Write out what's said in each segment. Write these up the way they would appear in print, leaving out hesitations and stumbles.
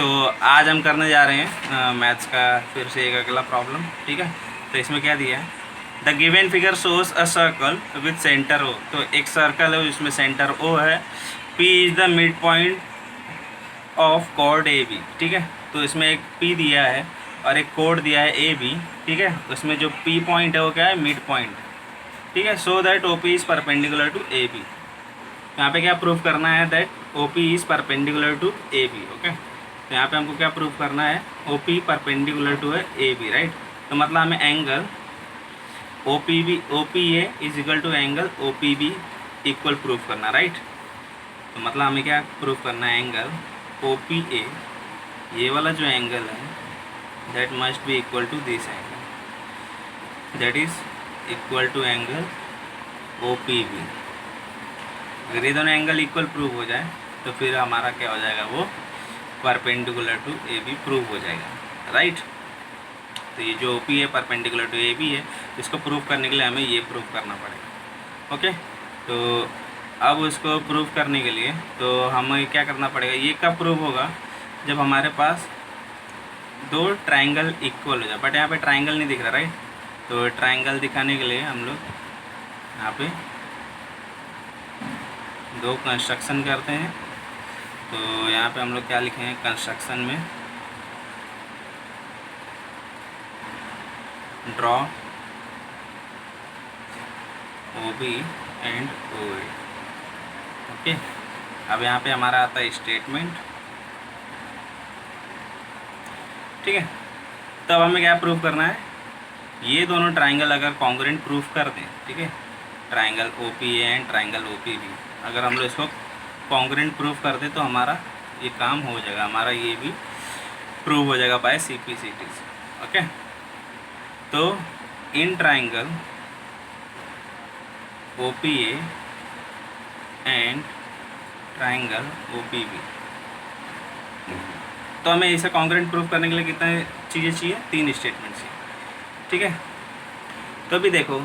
तो आज हम करने जा रहे हैं मैथ्स का फिर से एक अगला प्रॉब्लम। ठीक है, तो इसमें क्या दिया है, the given figure shows a circle with centre O. तो एक सर्कल है जिसमें सेंटर ओ है। P is the mid point of chord A B. ठीक है, तो इसमें एक पी दिया है और एक कोड दिया है ए बी। ठीक है, उसमें जो पी पॉइंट है वो क्या है, मिड पॉइंट। ठीक है, so that O P is perpendicular to A B. यहाँ पे क्या प्रूफ करना है, that O P is perpendicular to A B. Okay, तो यहाँ पे हमको क्या प्रूफ करना है, ओ पी परपेंडिकुलर टू है ए बी, राइट। तो मतलब हमें angle O P A is equal to angle O P B equal proof करना, राइट। तो मतलब हमें क्या प्रूफ करना है, एंगल ओ पी ए, ये वाला जो एंगल है that must be equal to this angle, that is equal to angle O P B. अगर ये दोनों एंगल इक्वल प्रूव हो जाए तो फिर हमारा क्या हो जाएगा, वो perpendicular to A B prove हो जाएगा, राइट। तो ये जो ओ पी है परपेंडिकुलर टू ए बी है, इसको प्रूव करने के लिए हमें ये प्रूव करना पड़ेगा। ओके, तो अब इसको प्रूव करने के लिए तो हमें क्या करना पड़ेगा, ये कब प्रूव होगा, जब हमारे पास दो ट्राइंगल इक्वल हो जाए। बट यहाँ पे ट्राइंगल नहीं दिख रहा, राइट। तो ट्राइंगल दिखाने के लिए हम लोग यहाँ पे दो कंस्ट्रक्शन करते हैं। तो यहाँ पे हम लोग क्या लिखेंगे, कंस्ट्रक्शन में draw O B and O A. Okay, अब यहाँ पे हमारा आता है स्टेटमेंट। ठीक है, तब हमें क्या प्रूव करना है, ये दोनों ट्राइंगल अगर कॉन्ग्रुएंट प्रूफ कर दें, ठीक है, triangle O P A and triangle O P B, अगर हम लोग इसको कॉन्ग्रुएंट प्रूफ कर दें तो हमारा ये काम हो जाएगा, हमारा ये भी प्रूव हो जाएगा by C P C T से। ओके, तो in triangle O P A and triangle O P B, तो हमें इसे कॉन्ग्रुएंट प्रूफ करने के लिए कितने चीज़ें चाहिए, 3 स्टेटमेंट चाहिए। ठीक है, तो अभी देखो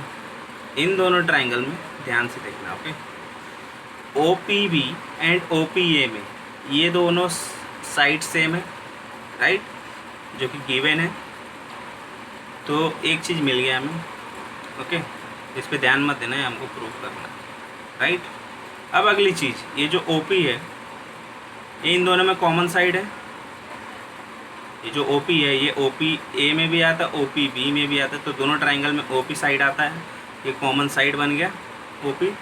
इन दोनों ट्राइंगल में ध्यान से देखना। Okay, O P B and O P A में ये दोनों साइड सेम है, राइट, जो कि गिवन है। तो एक चीज़ मिल गया हमें। ओके, इस पे ध्यान मत देना है, हमको प्रूफ करना है, राइट। अब अगली चीज़, ये जो ओ पी है ये इन दोनों में कॉमन साइड है। ये जो ओ पी है ये ओ पी ए में भी आता है, ओ पी बी में भी आता है। तो दोनों ट्राइंगल में ओ पी साइड आता है, ये कॉमन साइड बन गया ओ पी।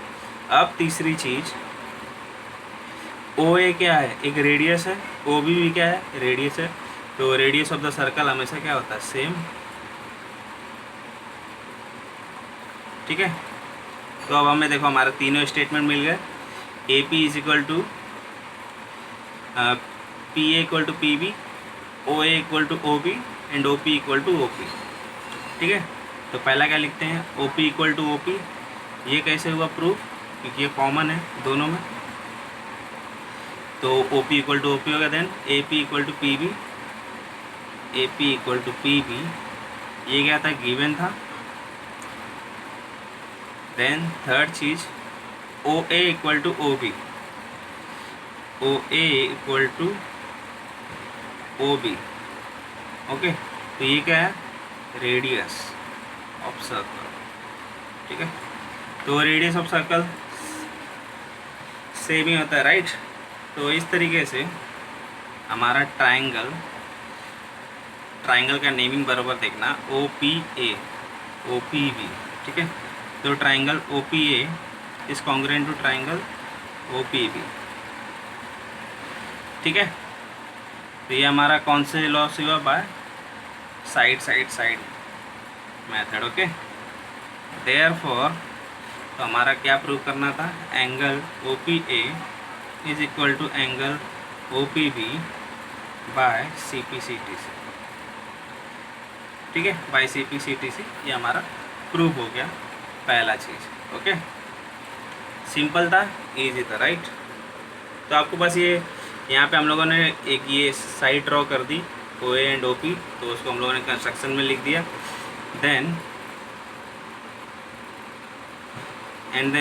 अब तीसरी चीज़, ओ ए क्या है, एक रेडियस है, ओ बी भी क्या है, रेडियस है। तो रेडियस ऑफ द सर्कल हमेशा क्या होता है, सेम। ठीक है, तो अब हमें देखो हमारे तीनों स्टेटमेंट मिल गए। A P is equal to P A equal to P B, O A equal to O B and O P equal to O P. ठीक है, तो पहला क्या लिखते हैं, O P equal to O P. ये कैसे हुआ प्रूफ, क्योंकि ये कॉमन है दोनों में। तो O P equal to O P होगा, then A P equal to P B, A P equal to P B, ये क्या था, गिवन था। देन थर्ड चीज़, O A equal to O B, O A equal to O B. Okay, तो ये क्या है, रेडियस ऑफ सर्कल। ठीक है, तो रेडियस ऑफ सर्कल सेम ही होता है, राइट। तो इस तरीके से हमारा ट्राइंगल का नेमिंग बराबर देखना, O P A O P B. ठीक है, तो triangle O P A is congruent to triangle O P B. ठीक है, तो ये हमारा कौन से लॉ से हुआ, by side side side method. Okay, therefore तो हमारा क्या प्रूव करना था, angle O P A is equal to angle O P B by C P C T C. ठीक है, by C P C T C, ये हमारा prove हो गया पहला चीज़। ओके, सिंपल था, इजी था, राइट। तो आपको बस ये यहाँ पे हम लोगों ने एक ये साइड ड्रॉ कर दी, ओ ए एंड ओ पी, तो उसको हम लोगों ने कंस्ट्रक्शन में लिख दिया। देन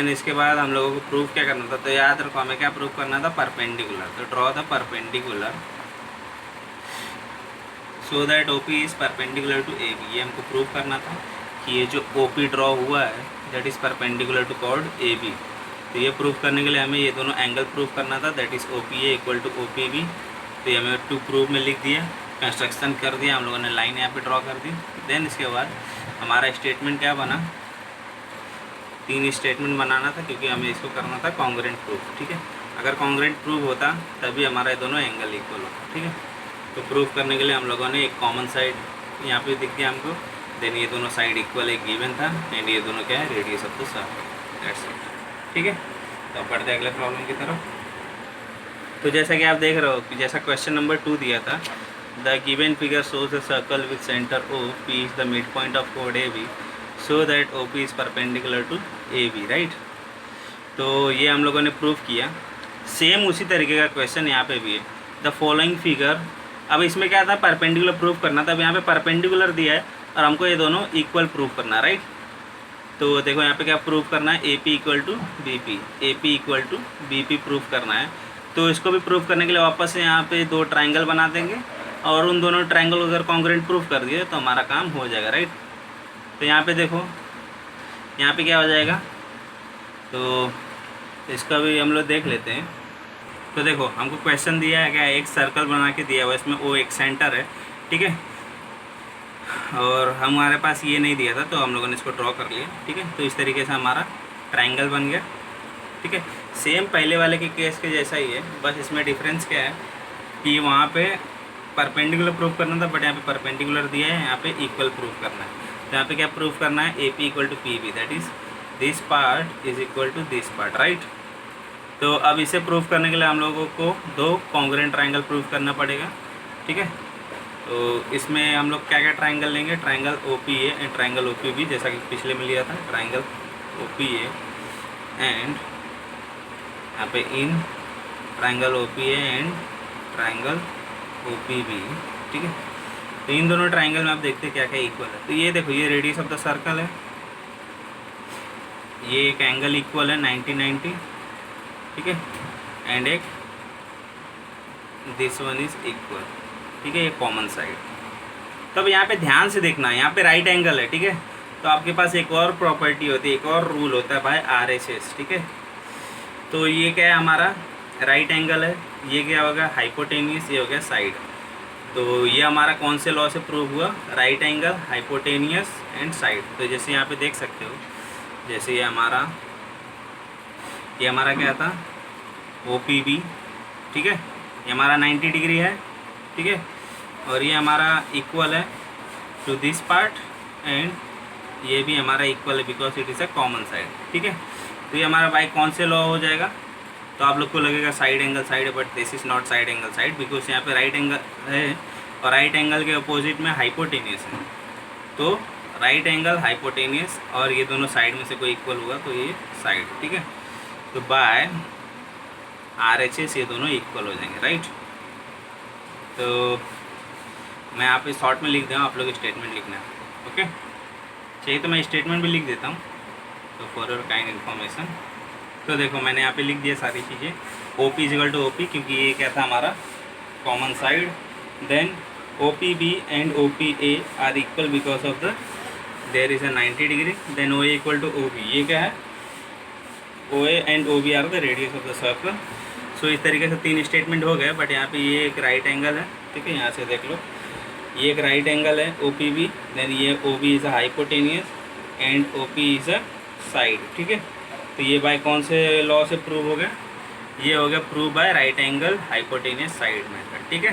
इसके बाद हम लोगों को प्रूफ क्या करना था, तो याद रखो हमें क्या प्रूफ करना था, परपेंडिकुलर। तो draw the perpendicular so that O P is perpendicular to A B. ये हमको प्रूव करना था कि ये जो ओ पी ड्रॉ हुआ है that is perpendicular to chord A B. तो ये प्रूव करने के लिए हमें ये दोनों एंगल प्रूव करना था, that is O P A equal to O P B. तो ये हमें टू प्रूव में लिख दिया, कंस्ट्रक्शन कर दिया हम लोगों ने, लाइन यहाँ पे ड्रॉ कर दी। देन इसके बाद हमारा स्टेटमेंट क्या बना, 3 स्टेटमेंट बनाना था क्योंकि हमें इसको करना था कॉन्ग्रुएंट प्रूफ। ठीक है, अगर कॉन्ग्रुएंट प्रूफ होता तभी हमारा ये दोनों एंगल इक्वल होता। ठीक है, तो प्रूफ करने के लिए हम लोगों ने एक कॉमन साइड यहाँ पे दिख गया हमको, देन ये दोनों साइड इक्वल एक गिवन था, एंड ये दोनों क्या है, radius of the circle, that's it. ठीक है, तो अब बढ़ते हैं अगले प्रॉब्लम की तरफ। तो जैसा कि आप देख रहे हो कि जैसा क्वेश्चन नंबर 2 दिया था, the given figure shows a circle with centre O, P is the mid point of कोड A B, so that O P is perpendicular to A B, right. तो ये हम लोगों ने प्रूव किया। सेम उसी तरीके का क्वेश्चन यहाँ पे भी है, द फॉलोइंग फिगर। अब इसमें क्या था, परपेंडिकुलर प्रूफ करना था। अब यहाँ पे परपेंडिकुलर दिया है और हमको ये दोनों इक्वल प्रूफ करना है, राइट। तो देखो यहाँ पे क्या प्रूफ करना है, A P equal to B P, A P equal to B P proof करना है। तो इसको भी प्रूफ करने के लिए वापस से यहाँ पे 2 ट्राइंगल बना देंगे और उन दोनों ट्राइंगल अगर कॉन्ग्रुएंट प्रूफ कर दिए तो हमारा काम हो जाएगा, राइट। तो यहाँ पे देखो, यहाँ पे क्या हो जाएगा, तो इसका भी हम लोग देख लेते हैं। तो देखो हमको क्वेश्चन दिया है क्या, एक सर्कल बना के दिया हुआ है, इसमें ओ एक सेंटर है, ठीक है, और हमारे पास ये नहीं दिया था तो हम लोगों ने इसको ड्रॉ कर लिया। ठीक है, तो इस तरीके से हमारा ट्राइंगल बन गया। ठीक है, सेम पहले वाले के केस के जैसा ही है, बस इसमें डिफरेंस क्या है कि वहाँ पे परपेंडिकुलर प्रूफ करना था, बट यहाँ पे परपेंडिकुलर दिया है, यहाँ पे इक्वल प्रूफ करना है। तो यहाँ पे क्या प्रूफ करना है, A P equal to P B, that is this part is equal to this part, right. तो अब इसे प्रूफ करने के लिए हम लोगों को 2 कॉन्ग्रुएंट ट्राइंगल प्रूफ करना पड़ेगा। ठीक है, तो इसमें हम लोग क्या क्या ट्राइंगल लेंगे, triangle O P A and triangle O P B, जैसा कि पिछले में लिया था, triangle O P A and यहाँ पे इन triangle O P A and triangle O P B. ठीक है, तो इन दोनों ट्राइंगल में आप देखते हैं क्या क्या इक्वल है। तो ये देखो, ये रेडियस ऑफ द सर्कल है, ये एक एंगल इक्वल है 90-90, ठीक है, एंड एक दिस वन इज इक्वल, ठीक है, ये कॉमन साइड। तो अब यहाँ पे ध्यान से देखना है, यहाँ पे राइट एंगल है, ठीक है, तो आपके पास एक और प्रॉपर्टी होती है, एक और रूल होता है भाई, RHS। ठीक है, तो ये क्या है, हमारा राइट एंगल है, ये क्या होगा, हाइपोटेनियस, ये हो गया साइड। तो ये हमारा कौन से लॉ से प्रूव हुआ, right angle, hypotenuse and side. तो जैसे यहाँ पे देख सकते हो, जैसे ये हमारा क्या था, OPB, ठीक है, ये हमारा 90 डिग्री है, ठीक है, और ये हमारा इक्वल है टू दिस पार्ट, एंड ये भी हमारा इक्वल है because it is a common side. ठीक है, तो ये हमारा बाई कौन से लॉ हो जाएगा, तो आप लोग को लगेगा side angle side, but this is not side angle side, because यहाँ पे राइट एंगल है और राइट एंगल के अपोजिट में हाइपोटेनियस है। तो राइट एंगल, हाइपोटेनियस, और ये दोनों साइड में से कोई इक्वल हुआ तो ये साइड। ठीक है, तो बाय RHS ये दोनों इक्वल हो जाएंगे, राइट। तो मैं यहाँ पे शॉर्ट में लिख दूँ, आप लोग स्टेटमेंट लिखना है, ओके। चाहिए तो मैं स्टेटमेंट भी लिख देता हूँ, तो फॉर योर काइंड इन्फॉर्मेशन। तो देखो मैंने यहाँ पे लिख दिया सारी चीज़ें, OP इक्वल टू OP, क्योंकि ये क्या था हमारा common side, then OPB and OPA are equal because of the there is a 90 degree, then OA equal to OB, ये क्या है, OA and OB are the radius of the circle. So इस तरीके से 3 स्टेटमेंट हो गए, but यहाँ पे ये एक राइट एंगल है, ठीक है, यहाँ से देख लो, ये एक राइट एंगल है OPB, देन ये OB is a hypotenuse and OP is a side. ठीक है, तो ये बाय कौन से लॉ से प्रूव हो गया, ये हो गया prove by right angle hypotenuse side method. ठीक है,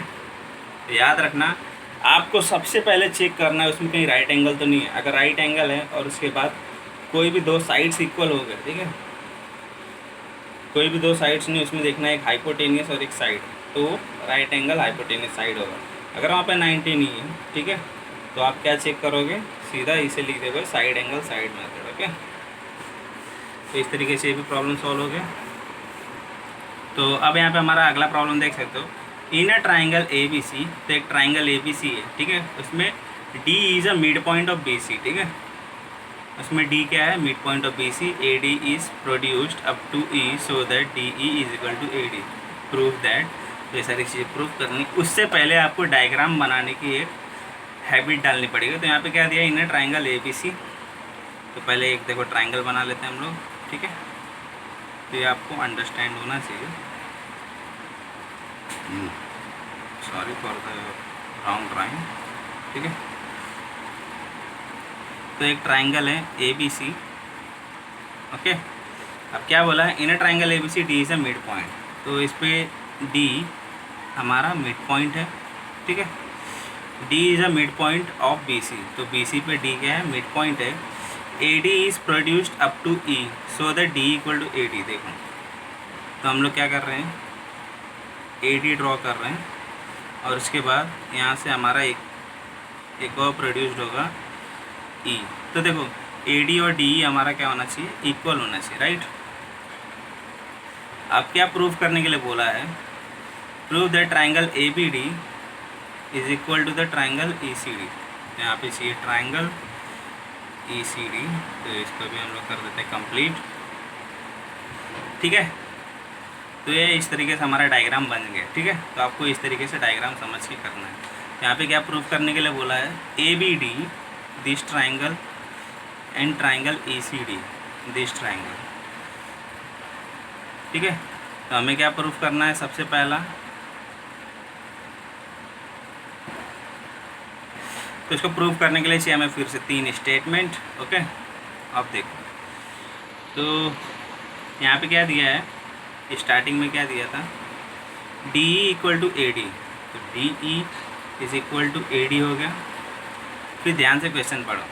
तो याद रखना, आपको सबसे पहले चेक करना है उसमें कहीं राइट एंगल तो नहीं है। अगर राइट एंगल है और उसके बाद कोई भी 2 साइड्स इक्वल हो गए, ठीक है, कोई भी 2 साइड्स नहीं, उसमें देखना है एक हाइपोटेनियस और एक साइड, तो राइट एंगल हाइपोटेनियस साइड होगा। अगर वहाँ पे 90 नहीं है, ठीक है, तो आप क्या चेक करोगे, सीधा इसे लिख दोगे side angle side method, okay. तो इस तरीके से ये भी प्रॉब्लम सॉल्व हो गया। तो अब यहाँ पे हमारा अगला प्रॉब्लम देख सकते हो, इन अ ट्राइंगल ABC, तो एक ट्राइंगल ABC है, ठीक है, उसमें D is a mid point of BC, ठीक है, उसमें D क्या है, mid point of BC, AD is produced up to E so that DE is equal to AD, prove that. तो ये सारी चीज़ें प्रूव करनी, उससे पहले आपको डायग्राम बनाने की एक हैबिट डालनी पड़ेगी। तो यहाँ पे क्या दिया इन्हें ट्राइंगल ABC। तो पहले एक देखो ट्राइंगल बना लेते हैं हम लोग, ठीक है। तो ये आपको अंडरस्टैंड होना चाहिए। Sorry for the wrong drawing, ठीक है। तो एक ट्राइंगल है ABC, ओके। अब क्या बोला है, in a triangle ABC D is a mid point. तो इस पे D हमारा मिड पॉइंट है, ठीक है। D is a mid point of BC। तो BC पे D क्या है, मिड पॉइंट है। AD is produced up to E so that D equal to AD। देखो तो हम लोग क्या कर रहे हैं, AD ड्रॉ कर रहे हैं और उसके बाद यहाँ से हमारा एक और प्रोड्यूस्ड होगा E। तो देखो AD और DE हमारा क्या होना चाहिए, इक्वल होना चाहिए, राइट। अब क्या प्रूफ करने के लिए बोला है, prove that triangle ABD is equal to the triangle ECD। यहाँ पे चाहिए ट्राइंगल ECD, तो इसको भी हम लोग कर देते हैं कंप्लीट, ठीक है। तो ये इस तरीके से हमारा डायग्राम बन गया, ठीक है। तो आपको इस तरीके से डायग्राम समझ के करना है। यहाँ पे क्या प्रूफ करने के लिए बोला है, ABD this triangle and triangle ECD this triangle, ठीक है। तो हमें क्या प्रूफ करना है, सबसे पहला तो इसको प्रूफ करने के लिए चाहिए हमें फिर से 3 स्टेटमेंट, ओके। अब देखो तो यहाँ पे क्या दिया है, स्टार्टिंग में क्या दिया था, DE इक्वल टू AD। तो DE is equal to AD हो गया। फिर ध्यान से क्वेश्चन पढ़ो,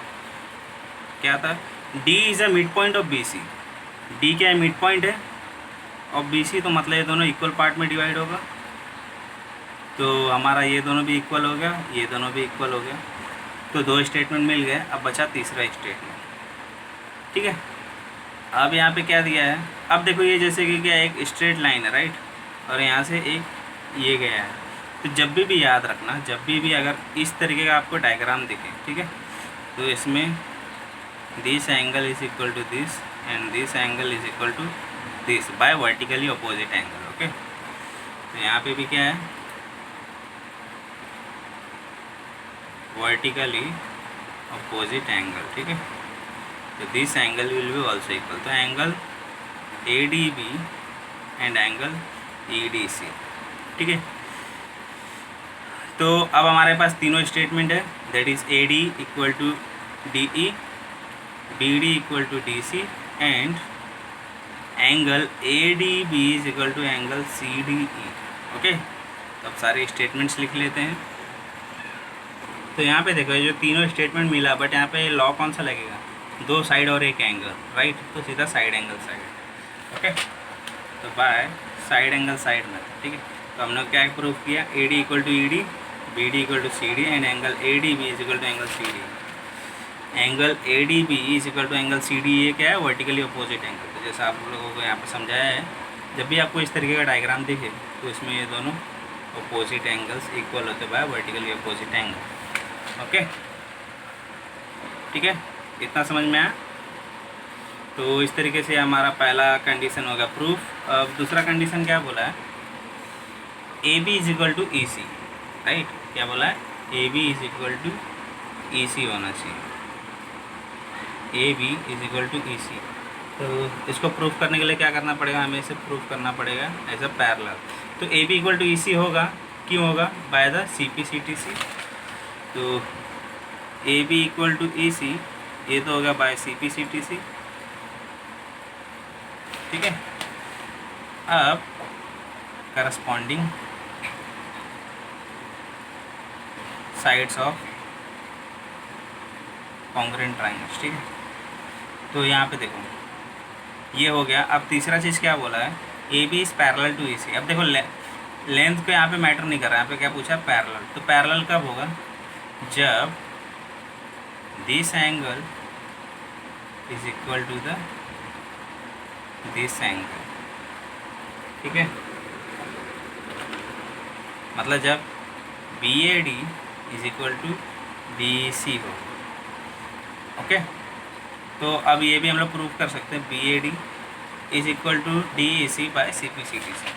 क्या था, D is a mid point of BC। D क्या है, मिड पॉइंट है ऑफ BC। तो मतलब ये दोनों इक्वल पार्ट में डिवाइड होगा। तो हमारा ये दोनों भी इक्वल हो गया, ये दोनों भी इक्वल हो गया। तो 2 स्टेटमेंट मिल गए। अब बचा तीसरा स्टेटमेंट, ठीक है। अब यहाँ पे क्या दिया है, अब देखो ये जैसे कि क्या एक स्ट्रेट लाइन है, राइट, और यहाँ से एक ये गया है। तो जब भी याद रखना, जब भी अगर इस तरीके का आपको डायग्राम दिखे, ठीक है, तो इसमें this angle is equal to this and this angle is equal to this by vertically opposite angle, okay. तो यहाँ पे भी क्या है, वर्टिकली अपोजिट एंगल, ठीक है। तो this angle will be also equal. तो angle ADB and angle EDC, ठीक है। तो अब हमारे पास तीनों स्टेटमेंट है, that is AD equal to DE, BD equal to DC and angle ADB is equal to angle CDE, okay. तो अब सारे स्टेटमेंट्स लिख लेते हैं। तो यहाँ पे देखो ये जो तीनों स्टेटमेंट मिला, बट यहाँ पे लॉ कौन सा लगेगा, 2 साइड और एक एंगल, राइट। तो सीधा साइड एंगल साइड, ओके। तो बाय साइड एंगल साइड में, ठीक है। तो हमने क्या प्रूफ किया, AD equal to ED, BD equal to CD and angle ADB is equal to angle CD। Angle ADB is equal to angle CD, ये क्या है, वर्टिकली अपोजिट एंगल। तो जैसा आप लोगों को यहाँ पे समझाया है, जब भी आपको इस तरीके का डायग्राम दिखे तो इसमें ये दोनों अपोजिट एंगल्स इक्वल होते by vertically opposite angle, okay, ठीक है। इतना समझ में आया। तो इस तरीके से हमारा पहला कंडीशन होगा प्रूफ। अब दूसरा कंडीशन क्या बोला है, AB is equal to EC, right. क्या बोला है, AB is equal to EC होना चाहिए, AB is equal to EC। तो इसको प्रूफ करने के लिए क्या करना पड़ेगा, हमें इसे प्रूफ करना पड़ेगा एज अ पैरेलल। तो AB इक्वल टू EC होगा, क्यों होगा, बाय द CP/CTC। तो AB इक्वल टू EC, ये तो होगा बाय CP/CTC, ठीक है। अब corresponding sides of congruent triangles, ठीक है। तो यहाँ पे देखो ये हो गया। अब तीसरा चीज़ क्या बोला है, AB is parallel to EC। अब देखो लेंथ को यहाँ पे मैटर नहीं कर रहा है, यहाँ पे क्या पूछा, पैरेलल। तो पैरेलल कब होगा, जब this angle is equal to the this angle, ठीक है। मतलब जब BAD is equal to BC हो, ओके। तो अब ये भी हम लोग प्रूव कर सकते हैं, BAD is equal to DEC by CP/CTC।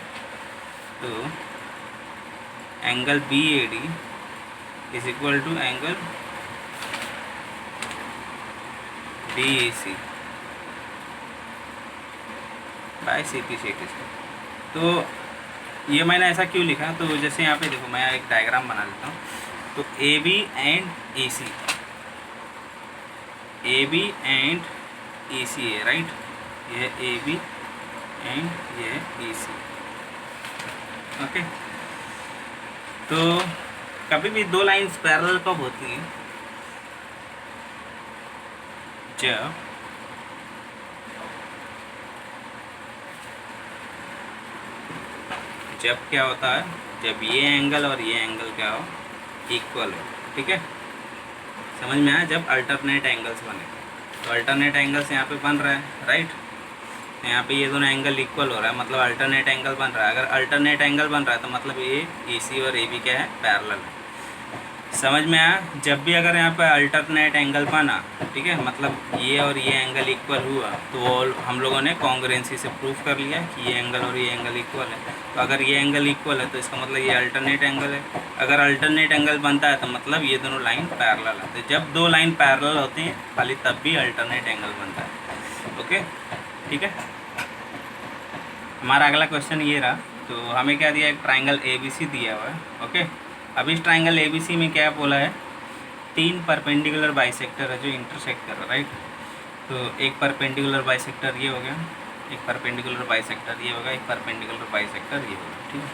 तो angle BAD is equal to angle DAC by CP CT। तो ये मैंने ऐसा क्यों लिखा, तो जैसे यहाँ पे देखो मैं एक डायग्राम बना लेता हूँ। तो AB and AC, AB and AC है राइट, ये AB एंड ये AC। ओके, तो कभी भी दो लाइंस पैरेलल कब होती हैं, जब क्या होता है, जब ये एंगल और ये एंगल क्या हो, इक्वल हो। ठीक है, समझ में आया, जब अल्टरनेट एंगल्स बने। तो अल्टरनेट एंगल्स यहाँ पे बन रहा है राइट, यहाँ पे ये दोनों एंगल इक्वल हो रहा है, मतलब अल्टरनेट एंगल बन रहा है। अगर अल्टरनेट एंगल बन रहा है तो मतलब ये AC और AB क्या है, पैरेलल है। समझ में आया, जब भी अगर यहाँ पे अल्टरनेट एंगल बना, ठीक है, मतलब ये और ये एंगल इक्वल हुआ, तो वो हम लोगों ने कॉन्ग्रुएंसी से प्रूफ कर लिया कि ये एंगल और ये एंगल इक्वल है। तो अगर ये एंगल इक्वल है तो इसका मतलब ये अल्टरनेट एंगल है। अगर अल्टरनेट एंगल बनता है तो मतलब ये दोनों लाइन पैरेलल है। तो जब दो लाइन पैरेलल होती हैं खाली तब भी अल्टरनेट एंगल बनता है। ओके, ठीक है। हमारा अगला क्वेश्चन ये रहा, तो हमें क्या दिया, एक ट्राइंगल ABC दिया हुआ है। ओके, अब इस ट्राइंगल ABC में क्या बोला है, तीन परपेंडिकुलर बाइसेक्टर है जो इंटरसेक्ट कर रहा है राइट। तो एक परपेंडिकुलर बाइसेक्टर ये हो गया, एक परपेंडिकुलर बाइसेक्टर ये होगा, एक परपेंडिकुलर बाइसेक्टर ये होगा। ठीक है,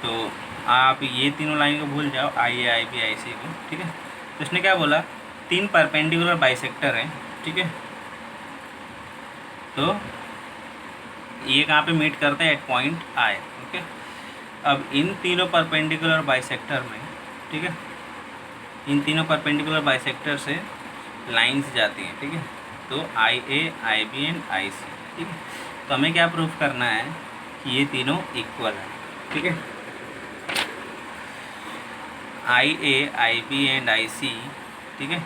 तो आप ये तीनों लाइन को भूल जाओ, IA IB IC को। ठीक है, तो इसने क्या बोला, तीन परपेंडिकुलर बाइसेक्टर हैं। ठीक है, तो ये कहाँ पे मीट करते हैं, एट पॉइंट I। ओके, अब इन तीनों परपेंडिकुलर बाइसेक्टर में, ठीक है, इन तीनों परपेंडिकुलर बाइसेक्टर से लाइंस जाती हैं। ठीक है, तो IA IB एंड IC। ठीक है, तो हमें क्या प्रूफ करना है कि ये तीनों इक्वल है। ठीक है, IA IB एंड IC, ठीक है,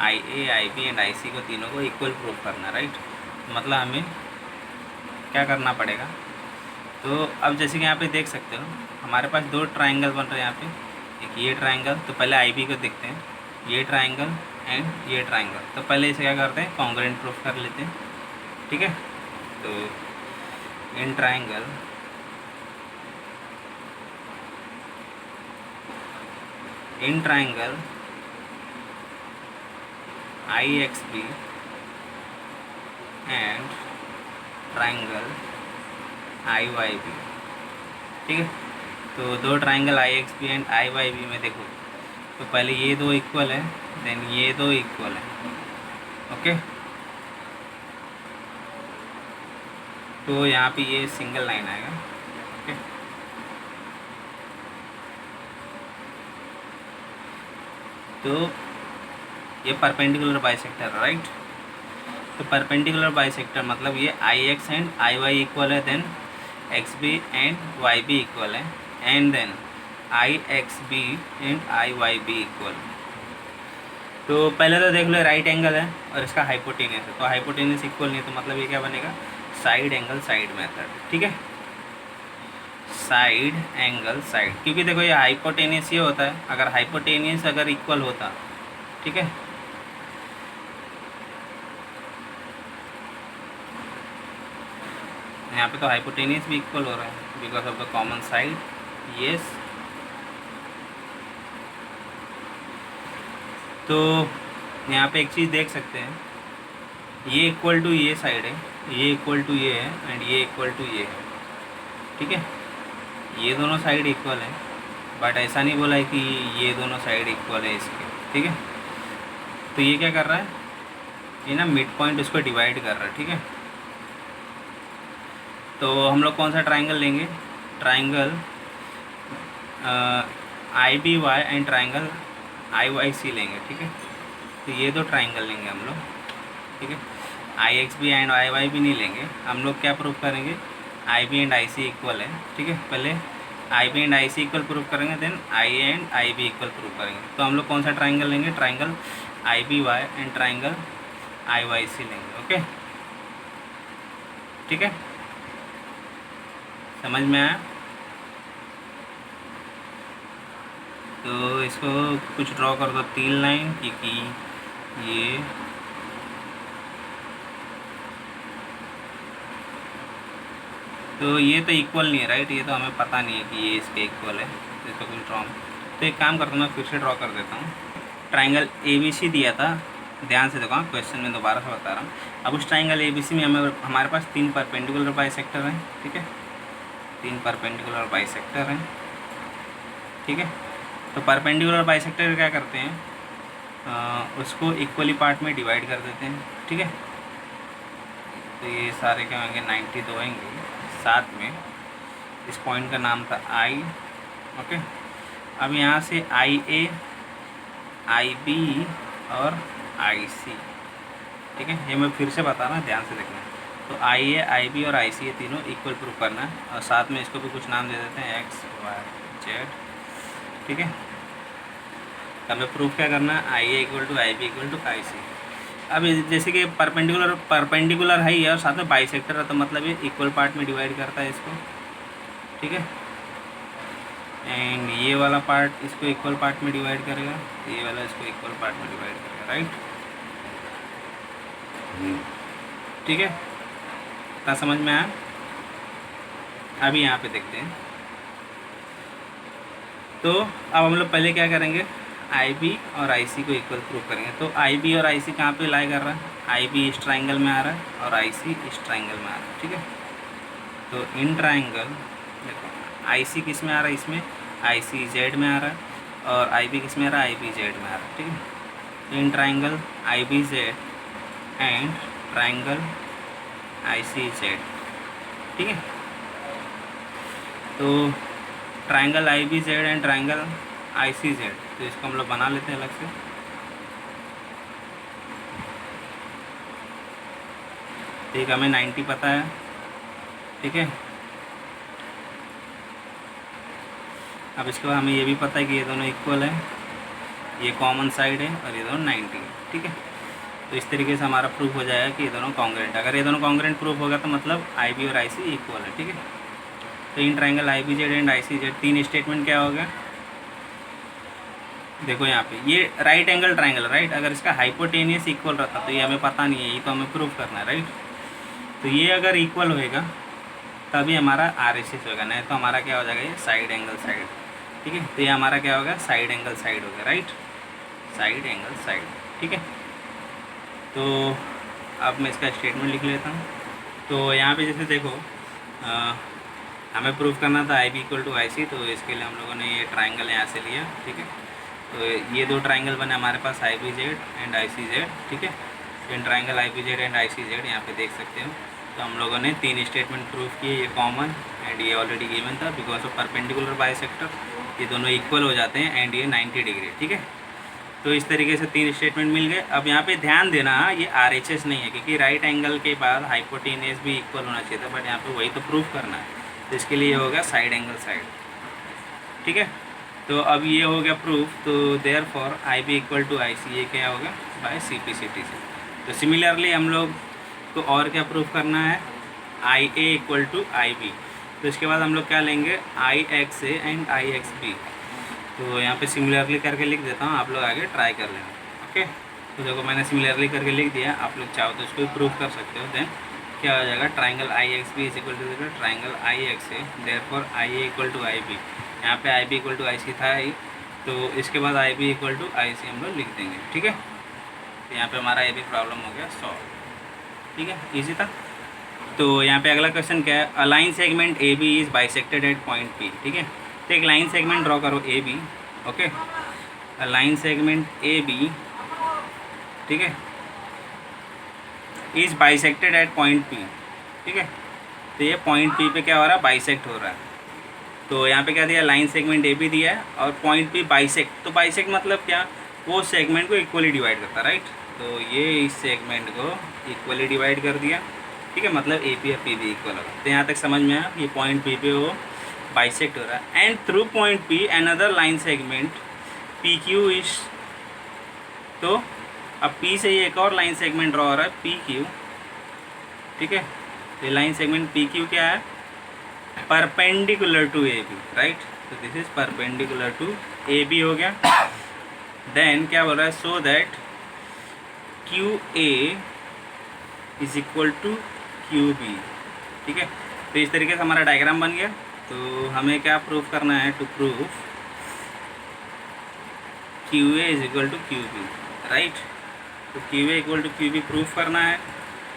IA IB एंड IC को तीनों को इक्वल प्रूफ करना राइट। मतलब हमें क्या करना पड़ेगा, तो अब जैसे कि यहाँ पे देख सकते हो हमारे पास दो ट्राइंगल बन रहे हैं यहाँ पे, एक ये ट्राइंगल, तो पहले IB को देखते हैं, ये ट्राइंगल एंड ये ट्राइंगल। तो पहले इसे क्या करते हैं, कॉन्ग्रुएंट प्रूफ कर लेते हैं। ठीक है, तो in triangle IXB and triangle IYB। ठीक है, तो दो ट्राइंगल IXB एंड IYB में देखो, तो पहले ये दो इक्वल है, देन ये दो इक्वल है। ओके, तो यहाँ पे ये सिंगल लाइन आएगा। ओके, तो ये परपेंडिकुलर बाइसेक्टर है राइट। तो परपेंडिकुलर बाइसेक्टर मतलब ये IX एंड IY इक्वल है, then XB and YB equal है, and then IXB and IYB equal. तो पहले तो देख लो राइट एंगल है और इसका हाइपोटेनियस है, तो हाइपोटेनियस इक्वल नहीं, तो मतलब ये क्या बनेगा, साइड एंगल साइड मेथड। ठीक है, साइड एंगल साइड, क्योंकि देखो ये हाइपोटेनियस ये होता है, अगर हाइपोटेनियस अगर इक्वल होता, ठीक है, यहाँ पे तो हाइपोटेनियस भी इक्वल हो रहा है because of the common side. Yes, तो यहाँ पे एक चीज़ देख सकते हैं, ये इक्वल टू ये साइड है, ये इक्वल टू ये है, एंड ये इक्वल टू ये है। ठीक है, ये दोनों साइड इक्वल है, बट ऐसा नहीं बोला है कि ये दोनों साइड इक्वल है इसके। ठीक है, तो ये क्या कर रहा है, ये ना मिड पॉइंट उसको डिवाइड कर रहा है। ठीक है, तो हम लोग कौन सा ट्राइंगल लेंगे, triangle IBY and triangle IYC लेंगे। ठीक है, तो ये दो ट्राइंगल लेंगे हम लोग। ठीक है, IXB एंड IYB नहीं लेंगे, हम लोग क्या प्रूफ करेंगे, IB एंड IC इक्वल है। ठीक है, पहले IB and IC equal proof करेंगे, then IA and IB equal proof करेंगे। तो हम लोग कौन सा ट्राइंगल लेंगे, triangle IBY and triangle IYC लेंगे। ओके, ठीक है, समझ में आया। तो इसको कुछ ड्रॉ कर दो 3 लाइन, क्योंकि ये तो ये तो इक्वल नहीं है राइट, ये तो हमें पता नहीं है कि ये इसके इक्वल है, तो इसका कुछ ड्रॉ। तो एक काम करता हूँ, मैं फिर से ड्रॉ कर देता हूँ। ट्राइंगल ABC दिया था, ध्यान से देखो, क्वेश्चन में दोबारा से बता रहा हूँ। अब उस ट्राइंगल ABC में हमारे पास 3 परपेंडिकुलर बाइसेक्टर हैं, ठीक है, 3 परपेंडिकुलर बाइसेक्टर हैं, ठीक है। तो परपेंडिकुलर बाइसेक्टर क्या करते हैं, उसको इक्वली पार्ट में डिवाइड कर देते हैं, ठीक है। तो ये सारे क्या होंगे, 92 होंगे। साथ में इस पॉइंट का नाम था I, ओके। अब यहाँ से IA, IB और IC, ठीक है। ये मैं फिर से बता रहा हूँ, ध्यान से देखना। तो IA, IB और IC ये तीनों इक्वल प्रूफ करना है, और साथ में इसको भी कुछ नाम दे देते हैं X, Y, Z, ठीक है। हमें प्रूफ क्या करना है, IA equal to IB equal to IC। अब जैसे कि परपेंडिकुलर है ही और साथ में बाइसेक्टर है, तो मतलब ये इक्वल पार्ट में डिवाइड करता है इसको, ठीक है। एंड ये वाला पार्ट इसको इक्वल पार्ट में डिवाइड करेगा, ये वाला इसको इक्वल पार्ट में डिवाइड करेगा, राइट, ठीक है। क्या समझ में आया? अभी यहाँ पे देखते हैं। तो अब हम लोग पहले क्या करेंगे, IB और IC को इक्वल प्रूफ करेंगे। तो IB और IC कहाँ पे लाई कर रहा है, IB इस ट्राइंगल में आ रहा है और IC इस ट्राइंगल में आ रहा है, ठीक है। तो इन ट्राइंगल देखो, IC किस में आ रहा है, इसमें IC Z में आ रहा है, और IB किस में आ रहा है, IB Z में आ रहा है, ठीक है। तो in triangle IBZ and triangle ICZ, ठीक है। तो triangle IBZ and triangle ICZ, तो इसको हम लोग बना लेते हैं अलग से। ठीक, हमें 90 पता है, ठीक है। अब इसके बाद हमें ये भी पता है कि ये दोनों इक्वल है, ये कॉमन साइड है और ये दोनों 90 है, ठीक है। तो इस तरीके से हमारा प्रूफ हो जाएगा कि ये दोनों कॉन्ग्रेंट है। अगर ये दोनों कॉन्ग्रेंट प्रूफ होगा तो मतलब IB और IC इक्वल है, ठीक है। तो in triangle IBZ and ICZ, 3 statement क्या हो गया, देखो यहाँ पे ये राइट एंगल ट्राइंगल, राइट। अगर इसका हाइपोटेनियस इक्वल रहता तो ये हमें पता नहीं है, ये तो हमें प्रूफ करना है, राइट। तो ये अगर इक्वल होएगा तभी हमारा RHS होगा, नहीं तो हमारा क्या हो जाएगा, ये साइड एंगल साइड, ठीक है। तो ये हमारा क्या होगा, साइड एंगल साइड हो गया, राइट, साइड एंगल साइड, ठीक है। तो अब मैं इसका स्टेटमेंट लिख लेता हूँ। तो यहाँ पे जैसे देखो, हमें प्रूफ करना था IB इक्वल टू IC, तो इसके लिए हम लोगों ने ये ट्राइंगल यहाँ से लिया, ठीक है। तो ये 2 ट्राइंगल बने हमारे पास, IBZ एंड ICZ, ठीक है। In triangle IBZ and ICZ यहाँ पे देख सकते हो। तो हम लोगों ने 3 स्टेटमेंट प्रूफ किए, ये कॉमन एंड ये ऑलरेडी गिवन था बिकॉज ऑफ परपेंडिकुलर बाइसेक्टर, ये दोनों इक्वल हो जाते हैं एंड ये 90 डिग्री, ठीक है। तो इस तरीके से 3 स्टेटमेंट मिल गए। अब यहाँ पे ध्यान देना, ये RHS नहीं है, क्योंकि राइट एंगल के बाद हाइपोटेनियस भी इक्वल होना चाहिए था, बट यहाँ पे वही तो प्रूफ करना है। तो इसके लिए होगा साइड एंगल साइड, ठीक है। तो अब ये हो गया प्रूफ। तो therefore IB equal to IC, ये क्या होगा, बाय CP/CT से। तो सिमिलरली हम लोग को और क्या प्रूफ करना है, IA इक्वल टू IB। तो इसके बाद हम लोग क्या लेंगे, IXA एंड IXB। तो यहाँ पे सिमिलरली करके लिख देता हूँ, आप लोग आगे ट्राई कर लेना, ओके। तो देखो मैंने सिमिलरली करके लिख दिया, आप लोग चाहो तो इसको भी प्रूफ कर सकते हो। देन क्या हो जाएगा, triangle IXB is equal to triangle IXA, therefore IA equal to IB। यहाँ पे IB इक्वल टू IC था ही, तो इसके बाद IB इक्वल टू IC हम लोग लिख देंगे, ठीक है। तो यहाँ पे हमारा ये भी प्रॉब्लम हो गया सॉल्व, ठीक है, ईजी था। तो यहाँ पे अगला क्वेश्चन क्या है, a line segment AB is bisected eight point P, ठीक है। तो एक लाइन सेगमेंट ड्रॉ करो AB, okay. A line segment AB, ठीक है, is bisected eight point P, ठीक है। तो ये पॉइंट P पे क्या हो रहा है, बाइसेक्ट हो रहा है। तो यहाँ पे क्या दिया, लाइन सेगमेंट AB दिया है और पॉइंट P बाइसेक्ट। तो बाइसेक्ट मतलब क्या, वो सेगमेंट को इक्वली डिवाइड करता है, राइट। तो ये इस सेगमेंट को इक्वली डिवाइड कर दिया, ठीक है, मतलब AP और PB इक्वल होगा। तो यहाँ तक समझ में आया, ये पॉइंट P पे वो बाइसेक्ट हो रहा है। And through point P another line segment PQ is, तो अब P से ये एक और लाइन सेगमेंट ड्रॉ हो रहा है PQ, ठीक है। ये लाइन सेगमेंट PQ क्या है, परपेंडिकुलर टू AB, राइट। तो this is perpendicular to A B हो गया। देन क्या बोल रहा है, so that Q A is equal to Q B. ठीक है, तो इस तरीके से हमारा डायग्राम बन गया। तो हमें क्या प्रूफ करना है, to prove Q A is equal to Q B, right. तो Q A equal to Q B proof करना है,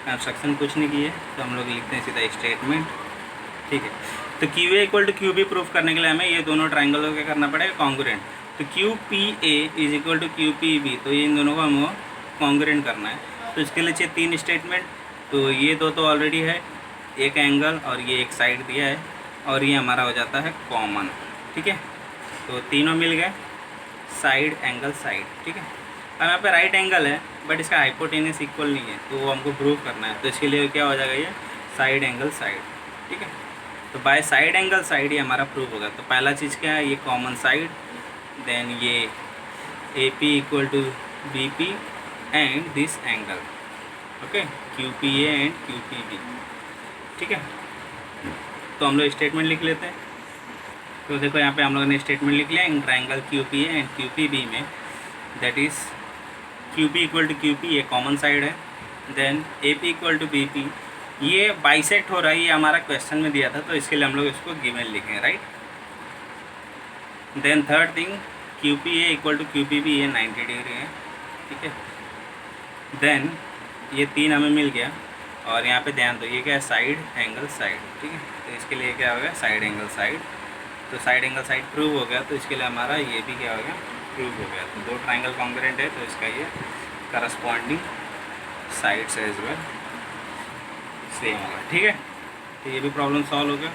कंस्ट्रक्शन कुछ नहीं किए, तो हम लोग लिखते हैं सीधा स्टेटमेंट। ठीक है, तो Q A equal to Q B proof करने के लिए हमें ये दोनों ट्राइंगल को क्या करना पड़ेगा, कॉन्ग्रुएंट। तो Q P A is equal to Q P B, तो ये इन दोनों को हमें कॉन्ग्रुएंट करना है। तो इसके लिए चाहिए 3 स्टेटमेंट। तो ये दो तो ऑलरेडी है, एक एंगल और ये एक साइड दिया है, और ये हमारा हो जाता है कॉमन। ठीक है, तो तीनों मिल गए, साइड एंगल साइड। ठीक है, अब यहाँ पे राइट एंगल है बट इसका हाइपोटेनस इक्वल नहीं है, तो वो हमको प्रूव करना है। तो इसके लिए क्या हो जाएगा, ये साइड एंगल साइड। ठीक है, तो बाय साइड एंगल साइड ये हमारा प्रूव होगा। तो पहला चीज़ क्या है, ये कॉमन साइड, देन ये A P equal to B P and this angle, okay, Q P A and Q P B. ठीक है, तो हम लोग स्टेटमेंट लिख लेते हैं। तो देखो यहाँ पे हम लोगों ने स्टेटमेंट लिख लिया in triangle Q P A and Q P B में, that is Q P equal to Q P, ये कॉमन साइड है। Then A P equal to B P, ये बाइसेक्ट हो रहा है, ये हमारा क्वेश्चन में दिया था, तो इसके लिए हम लोग इसको गिवन लिखें, right. Then third thing, Q P A equal to Q P B, ये 90 डिग्री है। ठीक है, देन ये 3 हमें मिल गया, और यहाँ पे ध्यान दो ये क्या है, साइड एंगल साइड। ठीक है, तो इसके लिए क्या हो गया, साइड एंगल साइड। तो साइड एंगल साइड प्रूव हो गया, तो इसके लिए हमारा ये भी क्या हो गया, प्रूव हो गया। तो 2 ट्राइंगल कॉन्ग्रुएंट है, तो इसका ये corresponding sides as well same होगा। ठीक है, तो ये भी प्रॉब्लम सॉल्व हो गया।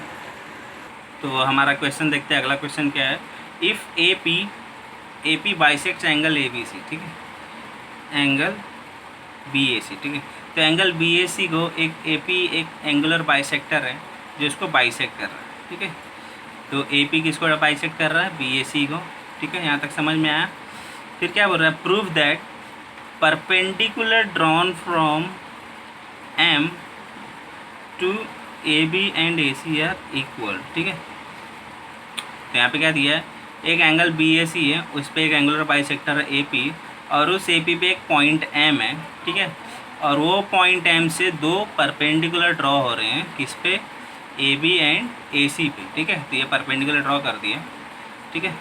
तो हमारा क्वेश्चन देखते हैं, अगला क्वेश्चन क्या है, if A P bisects angle A B C. ठीक है, एंगल बी ए सी। ठीक है, तो एंगल बी ए सी को एक ए पी एक एंगुलर बाइसेक्टर है जो इसको बाइसेक्ट कर रहा है। ठीक है, तो ए पी किसको बाइसेक्ट कर रहा है, बी ए सी को। ठीक है, यहाँ तक समझ में आया। फिर क्या बोल रहा है, prove that perpendicular drawn from M to A B and A C are equal. ठीक है, तो यहाँ पे क्या दिया है, एक एंगल बी ए सी है, उस पर एक एंगुलर बाइसेक्टर है ए पी, और उस ए पी पे एक पॉइंट एम है। ठीक है, और वो पॉइंट एम से 2 परपेंडिकुलर ड्रॉ हो रहे हैं, किस पे, ए बी एंड ए सी पे। ठीक है, तो ये परपेंडिकुलर ड्रॉ कर दिया। ठीक है,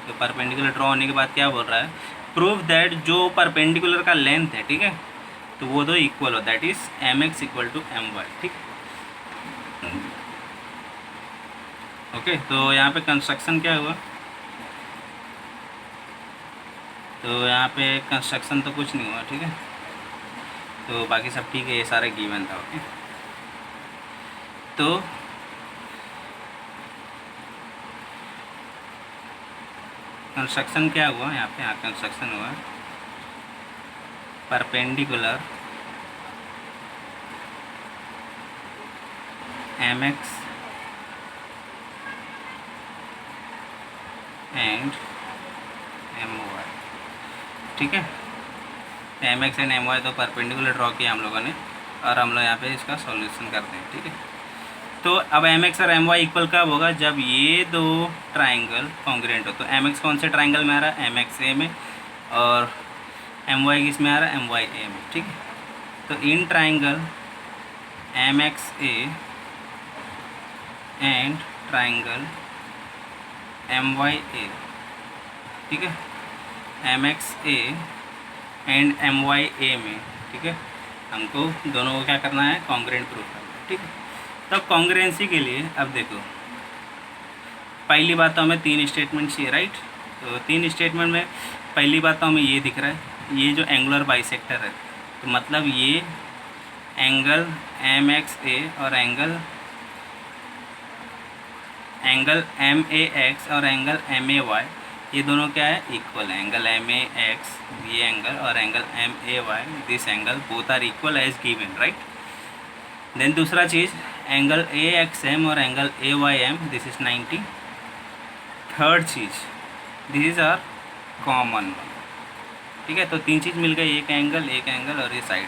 तो परपेंडिकुलर ड्रॉ होने के बाद क्या बोल रहा है, प्रूव दैट जो परपेंडिकुलर का लेंथ है, ठीक है, तो वो 2 इक्वल हो, that is M X equal to M Y. ठीक, ओके, तो यहाँ पे कंस्ट्रक्शन क्या हुआ, तो यहाँ पे कंस्ट्रक्शन तो कुछ नहीं हुआ। ठीक है, तो बाकी सब ठीक है, ये सारे गिवन था। ओके, तो कंस्ट्रक्शन क्या हुआ यहाँ पे, कंस्ट्रक्शन हुआ perpendicular M X and M Y. ठीक है, M X and M Y तो परपेंडिकुलर ड्रॉ किया हम लोगों ने, और हम लोग यहाँ पे इसका सॉल्यूशन करते हैं। ठीक है, तो अब एम एक्स और एम वाई इक्वल कब होगा, जब ये 2 ट्राइंगल कॉन्ग्रुएंट हो। तो एम एक्स कौन से ट्राइंगल में आ रहा है, एम एक्स ए में, और एम वाई किस में आ रहा है, एम वाई ए में। ठीक है, तो in triangle M X A and triangle M Y A. ठीक है, M X A and M Y A में, ठीक है, हमको दोनों को क्या करना है, कॉन्ग्रुएंट प्रूफ करना है। ठीक है, तो कॉन्ग्रुएंसी के लिए अब देखो, पहली बात तो हमें 3 स्टेटमेंट चाहिए, राइट। तो 3 स्टेटमेंट में पहली बात तो हमें ये दिख रहा है, ये जो एंगुलर बाइसेक्टर है, तो मतलब ये एंगल एम एक्स ए और एंगल एम ए एक्स और एंगल एम ए वाई, ये दोनों क्या है, इक्वल है। एंगल एम ए एक्स ये एंगल और angle M A Y this angle both are equal as given, right. Then दूसरा चीज़, एंगल ए एक्स एम और angle A Y M this is 90। Third चीज़, दिस इज आर कॉमन। ठीक है, तो 3 चीज़ मिल गई, एक एंगल और ये साइड।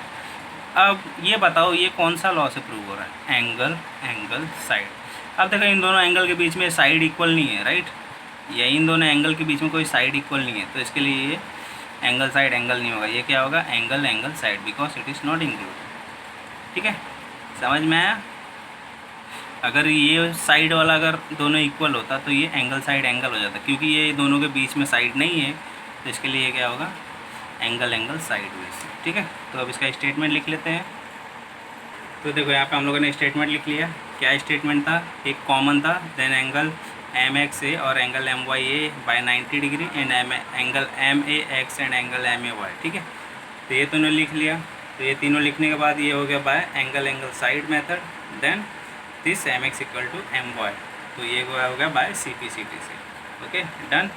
अब ये बताओ ये कौन सा लॉ से प्रूव हो रहा है, एंगल साइड। अब देखो इन दोनों एंगल के बीच में साइड इक्वल नहीं है, राइट। या इन दोनों एंगल के बीच में कोई साइड इक्वल नहीं है, तो इसके लिए ये एंगल साइड एंगल नहीं होगा, ये क्या होगा, angle angle side, because it is not included. ठीक है, समझ में आया। अगर ये साइड वाला अगर दोनों इक्वल होता तो ये एंगल साइड एंगल हो जाता, क्योंकि ये दोनों के बीच में साइड नहीं है, तो इसके लिए क्या होगा, एंगल एंगल साइड वेज। ठीक है, तो अब इसका स्टेटमेंट लिख लेते हैं। तो देखो यहाँ पे हम लोगों ने स्टेटमेंट लिख लिया। क्या स्टेटमेंट था, एक कॉमन था, then angle M X A और angle M Y A by 90 degree and angle M A X and angle M A Y. ठीक है, तो ये तीनों लिख लिया। तो ये तीनों लिखने के बाद ये हो गया by angle angle side method, then this M X equal to M Y, तो ये हो गया by C P C T से। Okay, done.